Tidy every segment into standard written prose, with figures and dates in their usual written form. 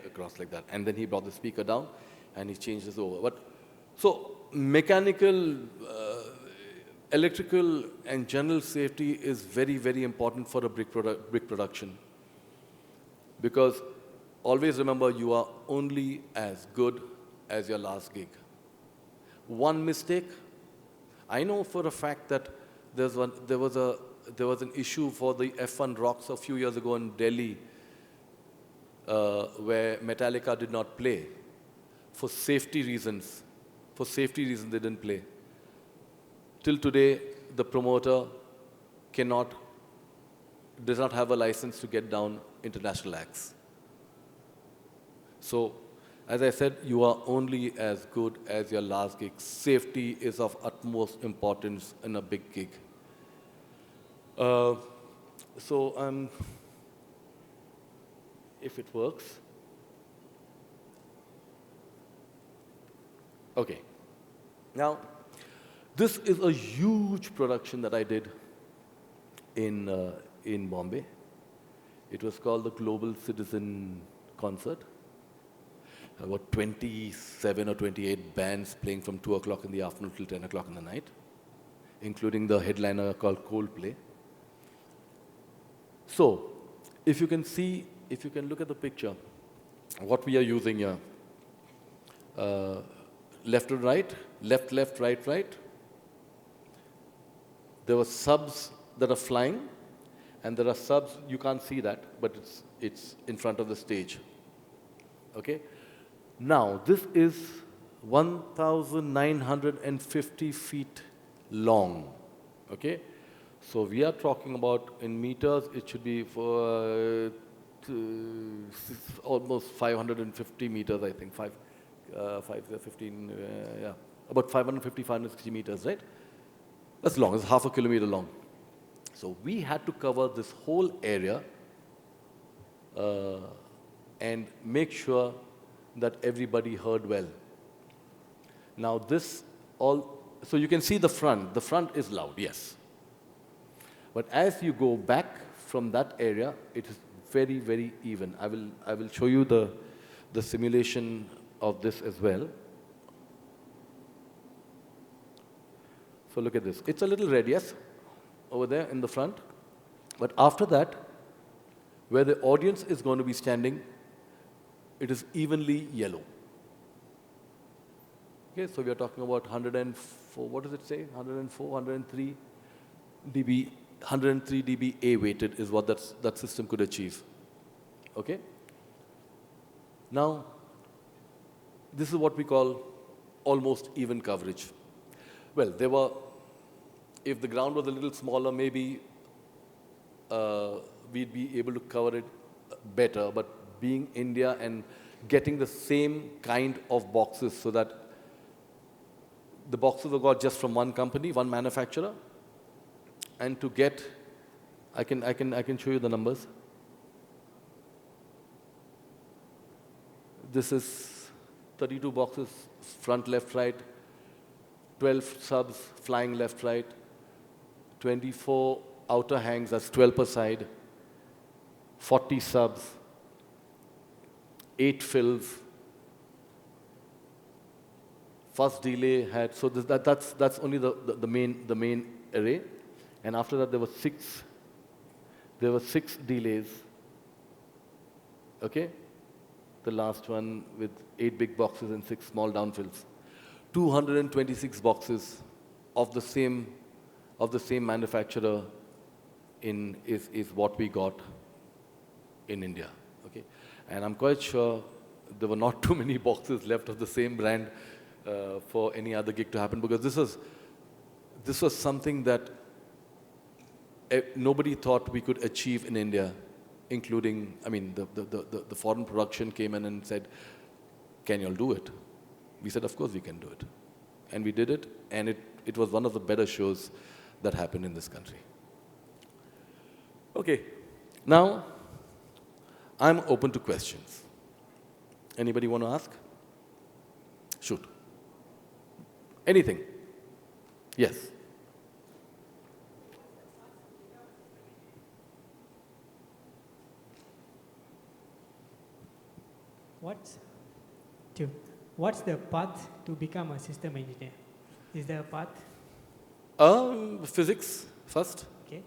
across like that. And then he brought the speaker down and he changed this over. But so mechanical, electrical and general safety is very, very important for a brick production. Because always remember, you are only as good as your last gig. One mistake, I know for a fact that there was an issue for the F1 Rocks a few years ago in Delhi, where Metallica did not play for safety reasons. For safety reasons, they didn't play. Till today, the promoter does not have a license to get down international acts. So, as I said, you are only as good as your last gig. Safety is of utmost importance in a big gig. If it works. Okay. Now, this is a huge production that I did in Bombay. It was called the Global Citizen Concert. About 27 or 28 bands playing from 2 o'clock in the afternoon till 10 o'clock in the night, including the headliner called Coldplay. So, if you can look at the picture, what we are using here, left to right, left, right, right. There were subs that are flying, and there are subs, you can't see that, but it's in front of the stage. Okay? Now, this is 1,950 feet long. Okay? So we are talking about, in meters, it should be for almost 550 meters, I think. 15, yeah. About 550, 560 meters, right? That's long, it's half a kilometer long. So we had to cover this whole area and make sure that everybody heard well. Now so you can see the front. The front is loud, yes. But as you go back from that area, it is very, very even. I will show you the simulation of this as well. So look at this. It's a little red, yes, over there in the front. But after that, where the audience is going to be standing, it is evenly yellow. Okay, so we are talking about 104, what does it say? 104, 103 dB, 103 dB A weighted is what that system could achieve. Okay? Now, this is what we call almost even coverage. Well, if the ground was a little smaller, maybe we'd be able to cover it better, but being India and getting the same kind of boxes so that the boxes are got just from one company, one manufacturer, and to get, I can show you the numbers. This is 32 boxes, front, left, right, 12 subs flying left, right, 24 outer hangs, that's 12 per side, 40 subs, 8 fills. First delay had, so that's only the main array, and after that there were six delays. Okay, the last one with 8 big boxes and 6 small downfills. 226 boxes of the same manufacturer is what we got in India. Okay, and I'm quite sure there were not too many boxes left of the same brand for any other gig to happen, because this was something that nobody thought we could achieve in India, including, I mean, the foreign production came in and said, "Can you all do it?" We said, "Of course we can do it," and we did it, and it was one of the better shows that happened in this country. Okay, now I'm open to questions. Anybody want to ask? Shoot. Anything? Yes. What's to what's the path to become a system engineer? Is there a path? Physics first, Okay.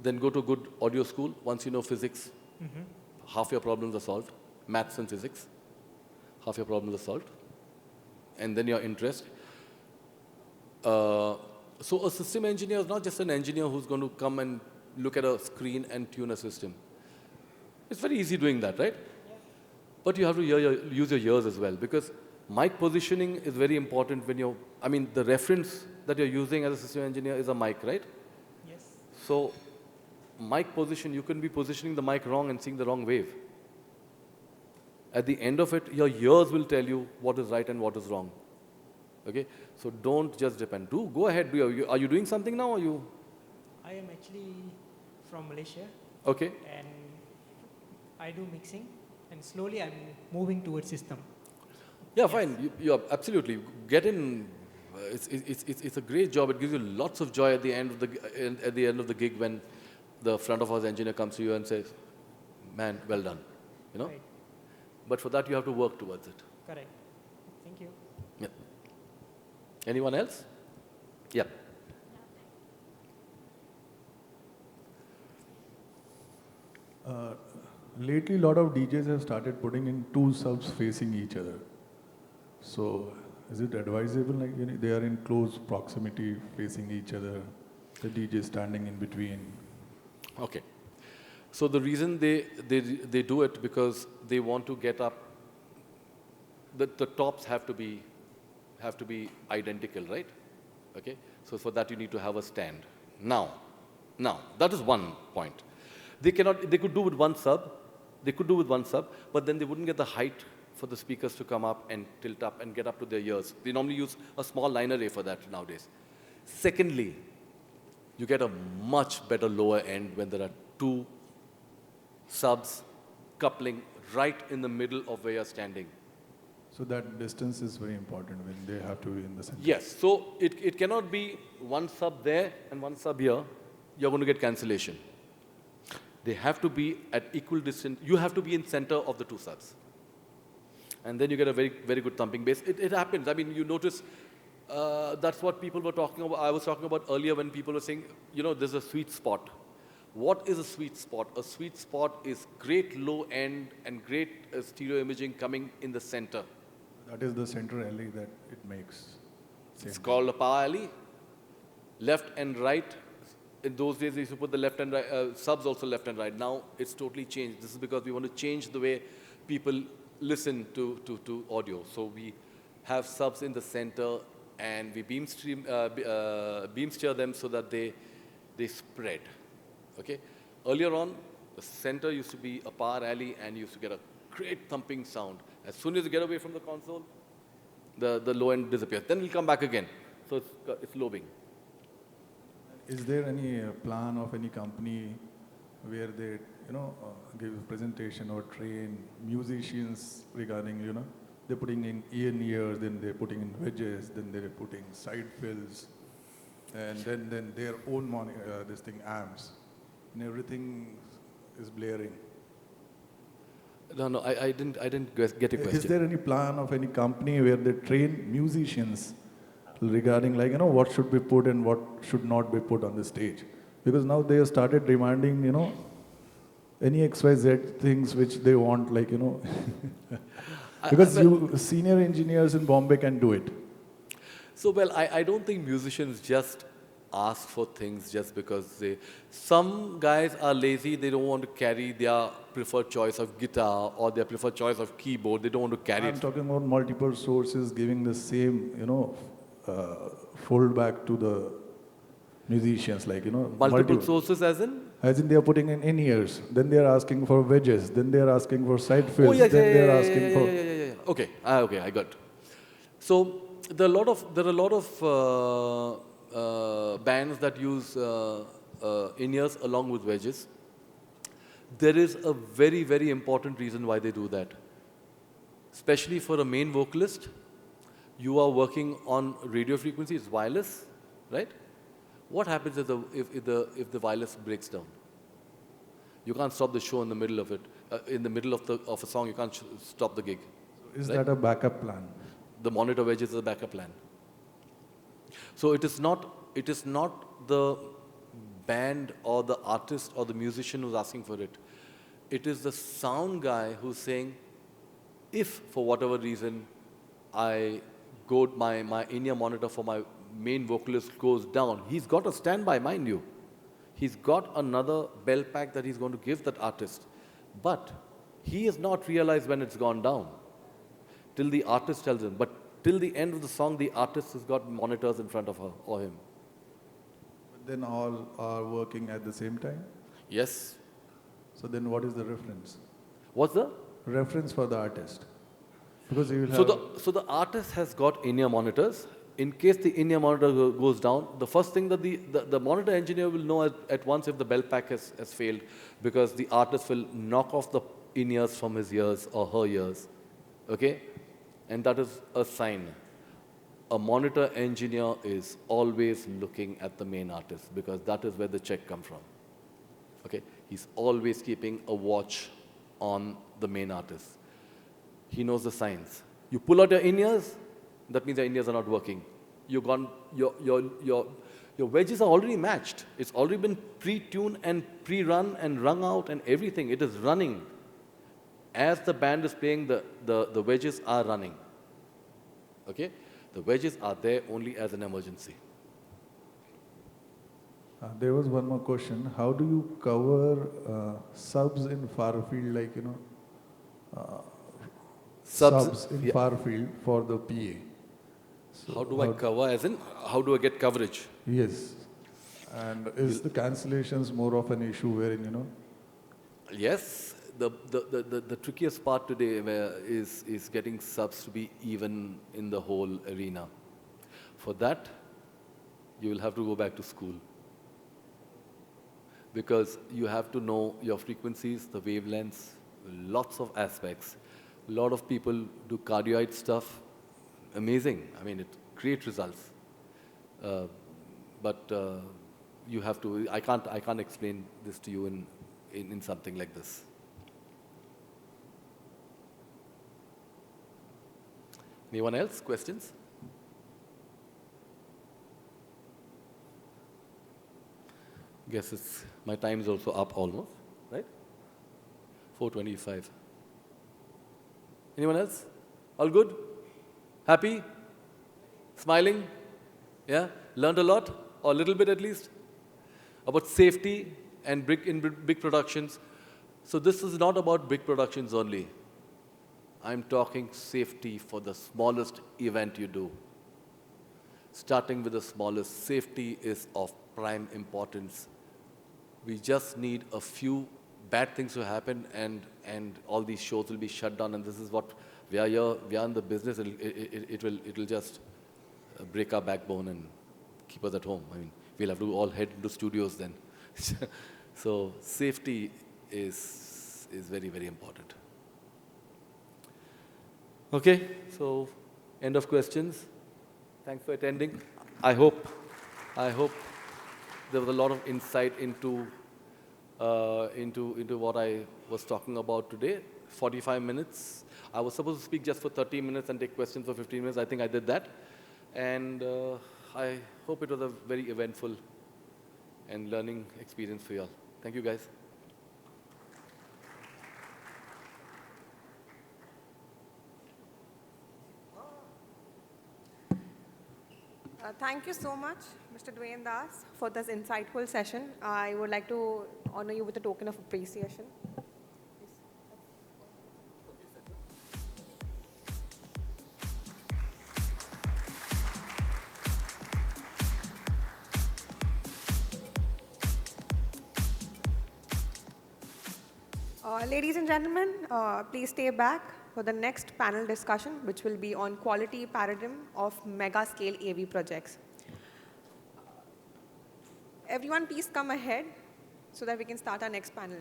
then go to a good audio school. Once you know physics, half your problems are solved. Maths and physics, half your problems are solved. And then your interest. So a system engineer is not just an engineer who's going to come and look at a screen and tune a system. It's very easy doing that, right? Yeah. But you have to use your ears as well, because mic positioning is very important when you're, I mean, the reference that you're using as a system engineer is a mic, right? Yes. So mic position, you can be positioning the mic wrong and seeing the wrong wave. At the end of it, your ears will tell you what is right and what is wrong. Okay? So don't just depend. Go ahead. Are you doing something now? Or you? I am actually from Malaysia. Okay. And I do mixing, and slowly I'm moving towards system. Yeah, fine. You are absolutely get in. It's a great job. It gives you lots of joy at the end of the gig when the front of house engineer comes to you and says, "Man, well done," you know. Right. But for that, you have to work towards it. Correct. Thank you. Yeah. Anyone else? Yeah. Lately, a lot of DJs have started putting in two subs facing each other. So, is it advisable, like they are in close proximity facing each other, the DJ standing in between? Okay. So the reason they do it because they want to get up. The tops have to be identical, right? Okay. So for that you need to have a stand. Now that is one point. They could do with one sub. They could do with one sub, but then they wouldn't get the height for the speakers to come up and tilt up and get up to their ears. They normally use a small line array for that nowadays. Secondly, you get a much better lower end when there are two subs coupling right in the middle of where you're standing. So that distance is very important when they have to be in the center. Yes, so it cannot be one sub there and one sub here. You're going to get cancellation. They have to be at equal distance. You have to be in center of the two subs. And then you get a very, very good thumping bass. It happens. I mean, you notice that's what people were talking about. I was talking about earlier when people were saying, there's a sweet spot. What is a sweet spot? A sweet spot is great low end and great stereo imaging coming in the center. That is the center alley that it makes. It's called a power alley. Left and right. In those days, we used to put the left and right, subs also left and right. Now, it's totally changed. This is because we want to change the way people listen to audio. So we have subs in the center and we beam steer them so that they spread. Okay? Earlier on, the center used to be a power alley and you used to get a great thumping sound. As soon as you get away from the console, the low end disappears. Then it'll come back again. So it's lobing. Is there any plan of any company where they, give a presentation or train musicians regarding, they're putting in ears, then they're putting in wedges, then they're putting side fills, and then their own amps, and everything is blaring. No, I didn't get your question. Is there any plan of any company where they train musicians regarding what should be put and what should not be put on the stage? Because now they have started demanding, any XYZ things which they want, because senior engineers in Bombay can do it. So, well, I don't think musicians just ask for things just because some guys are lazy, they don't want to carry their preferred choice of guitar or their preferred choice of keyboard, they don't want to carry it. I'm talking about multiple sources giving the same, fold back to the musicians, multiple sources as in? As in they are putting in in-ears, then they are asking for wedges, then they are asking for side fills, Oh, yeah, then they are asking for... Yeah. Okay, I got it. So there are a lot of bands that use in-ears along with wedges. There is a very, very important reason why they do that. Especially for a main vocalist, you are working on radio frequency, it's wireless, right? What happens if the wireless breaks down? You can't stop the show in the middle of it. in the middle of a song, you can't stop the gig. Is Right. that a backup plan? The monitor wedges is a backup plan. So it is not the band or the artist or the musician who's asking for it. It is the sound guy who's saying, if for whatever reason I go, my in-ear monitor for my main vocalist goes down, he's got a standby, mind you. He's got another bell pack that he's going to give that artist. But he has not realized when it's gone down till the artist tells him. But till the end of the song, the artist has got monitors in front of her or him. But then all are working at the same time? Yes. So then what is the reference? What's the? Reference for the artist. Because you will have... So the artist has got in-ear monitors. In case the in-ear monitor goes down, the first thing that the monitor engineer will know at once if the bell pack has failed, because the artist will knock off the in-ears from his ears or her ears. Okay? And that is a sign. A monitor engineer is always looking at the main artist, because that is where the check comes from. Okay? He's always keeping a watch on the main artist. He knows the signs. You pull out your in-ears, that means your in-ears are not working. Your wedges are already matched. It's already been pre-tuned and pre-run and rung out and everything. It is running. As the band is playing, the wedges are running. Okay? The wedges are there only as an emergency. There was one more question. How do you cover subs in far field, like, subs in far field for the PA? So how do I cover, as in, how do I get coverage? Yes. And is the cancellations more of an issue wherein, Yes. The trickiest part today is getting subs to be even in the whole arena. For that, you will have to go back to school. Because you have to know your frequencies, the wavelengths, lots of aspects. A lot of people do cardioid stuff. Amazing. I mean, it great results. But you have to. I can't explain this to you in something like this. Anyone else? Questions? Guess my time is also up almost, right? 4:25. Anyone else? All good? Happy? Smiling? Yeah? Learned a lot? Or a little bit at least? About safety and big productions. So this is not about big productions only. I'm talking safety for the smallest event you do. Starting with the smallest, safety is of prime importance. We just need a few bad things to happen and all these shows will be shut down, and this is what we are here, we are in the business. It will just break our backbone and keep us at home. I mean, we'll have to all head into studios then. So safety is very, very important. Okay, so end of questions. Thanks for attending. I hope there was a lot of insight into what I was talking about today. 45 minutes. I was supposed to speak just for 30 minutes and take questions for 15 minutes. I think I did that. And I hope it was a very eventful and learning experience for you all. Thank you, guys. Thank you so much, Mr. DWAYNE Das, for this insightful session. I would like to honor you with a token of appreciation. Ladies and gentlemen, please stay back for the next panel discussion, which will be on quality paradigm of mega-scale AV projects. Everyone, please come ahead so that we can start our next panel.